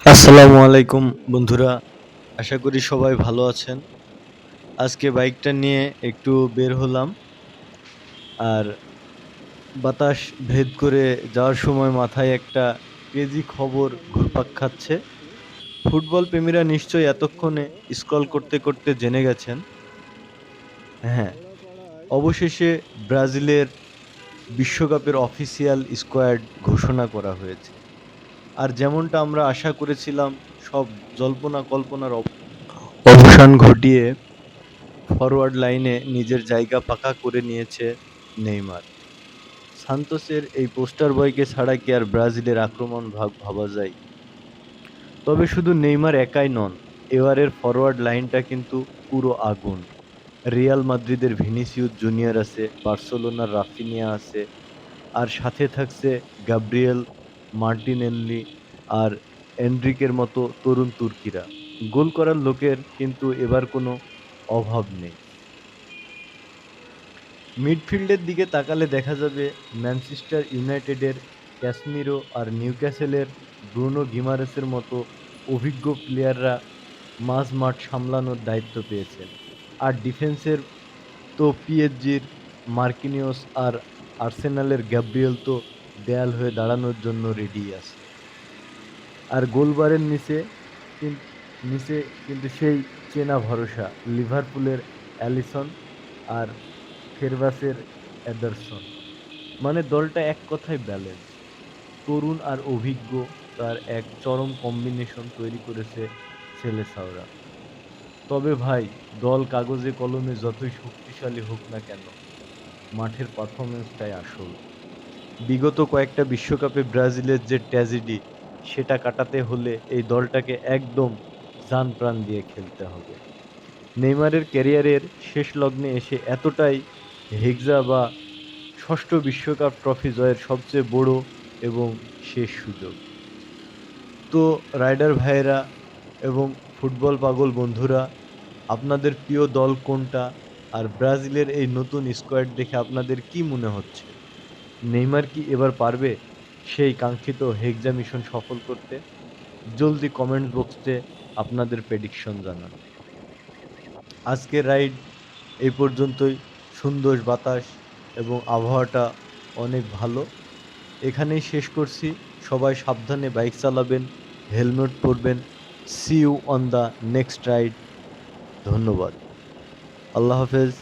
আসসালামু আলাইকুম বন্ধুরা, আশা করি সবাই ভালো আছেন। আজকে বাইকটা নিয়ে একটু বের হলাম। আর বাতাস ভেদ করে যাওয়ার সময় মাথায় একটা ক্রেজি খবর ঘুরপাক খাচ্ছে। ফুটবল প্রেমীরা নিশ্চয়ই এতক্ষণে স্ক্রল করতে করতে জেনে গেছেন, হ্যাঁ, অবশেষে ব্রাজিলের বিশ্বকাপের অফিসিয়াল স্কোয়াড ঘোষণা করা হয়েছে। আর যেমনটা আমরা আশা করেছিলাম, সব জল্পনা কল্পনার অবসান ঘটিয়ে ফরওয়ার্ড লাইনে নিজের জায়গা পাকা করে নিয়েছে নেইমার। সান্তোসের এই পোস্টার বয়কে ছাড়া কি আর ব্রাজিলের আক্রমণ ভাবা যায়? তবে শুধু নেইমার একাই নন, এবারের ফরওয়ার্ড লাইনটা কিন্তু পুরো আগুন। রিয়াল মাদ্রিদের ভিনিসিউস জুনিয়র আছে, বার্সেলোনার রাফিনিয়া আছে, আর সাথে থাকছে গাব্রিয়েল মার্টিনেল্লি আর এনরিকের মতো তরুণ তুর্কিরা। গোল করার লোকের কিন্তু এবার কোনো অভাব নেই। মিডফিল্ডের দিকে তাকালে দেখা যাবে ম্যানচেস্টার ইউনাইটেডের ক্যাসমিরো আর নিউক্যাসলের ব্রুনো গিমারেসের মতো অভিজ্ঞ প্লেয়াররা মাঝমাঠ সামলানোর দায়িত্ব পেয়েছেন। আর ডিফেন্সের তো পিএসজির মার্কিনিওস আর আর্সেনালের গ্যাব্রিয়েল তো দেয়াল হয়ে দাঁড়ানোর জন্য রেডি আছে। আর গোলবারের কিন- নিচে কিন্তু সেই চেনা ভরসা লিভারপুলের অ্যালিসন আর ফেরবাসের এডারসন। মানে দলটা এক কথায় ব্যালেন্স। তরুণ আর অভিজ্ঞ তার এক চরম কম্বিনেশন তৈরি করেছে সেলেসাওরা। তবে ভাই, দল কাগজে কলমে যতই শক্তিশালী হোক না কেন, মাঠের পারফরম্যান্সটাই আসল। বিগত কয়েকটা বিশ্বকাপে ব্রাজিলের যে ট্র্যাজেডি, সেটা কাটাতে হলে এই দলটাকে একদম জান প্রাণ দিয়ে খেলতে হবে। নেইমারের ক্যারিয়ারের শেষ লগ্নে এসে এতটাই হেক্সা বা ষষ্ঠ বিশ্বকাপ ট্রফি জয়ের সবচেয়ে বড় এবং শেষ সুযোগ। তো রাইডার ভাইয়েরা এবং ফুটবল পাগল বন্ধুরা, আপনাদের প্রিয় দল কোনটা? আর ব্রাজিলের এই নতুন স্কোয়াড দেখে আপনাদের কি মনে হচ্ছে? নেইমার কি এবার পারবে সেই কাঙ্ক্ষিত হেক্সা মিশন সফল করতে? জলদি কমেন্ট বক্সে আপনাদের প্রেডিকশন জানান। আজকের রাইড এই পর্যন্তই। সুন্দর বাতাস এবং আবহাওয়াটা অনেক ভালো। এখানেই শেষ করছি। সবাই সাবধানে বাইক চালাবেন, হেলমেট পরবেন। See you on the next ride. ধন্যবাদ। আল্লাহ হাফেজ।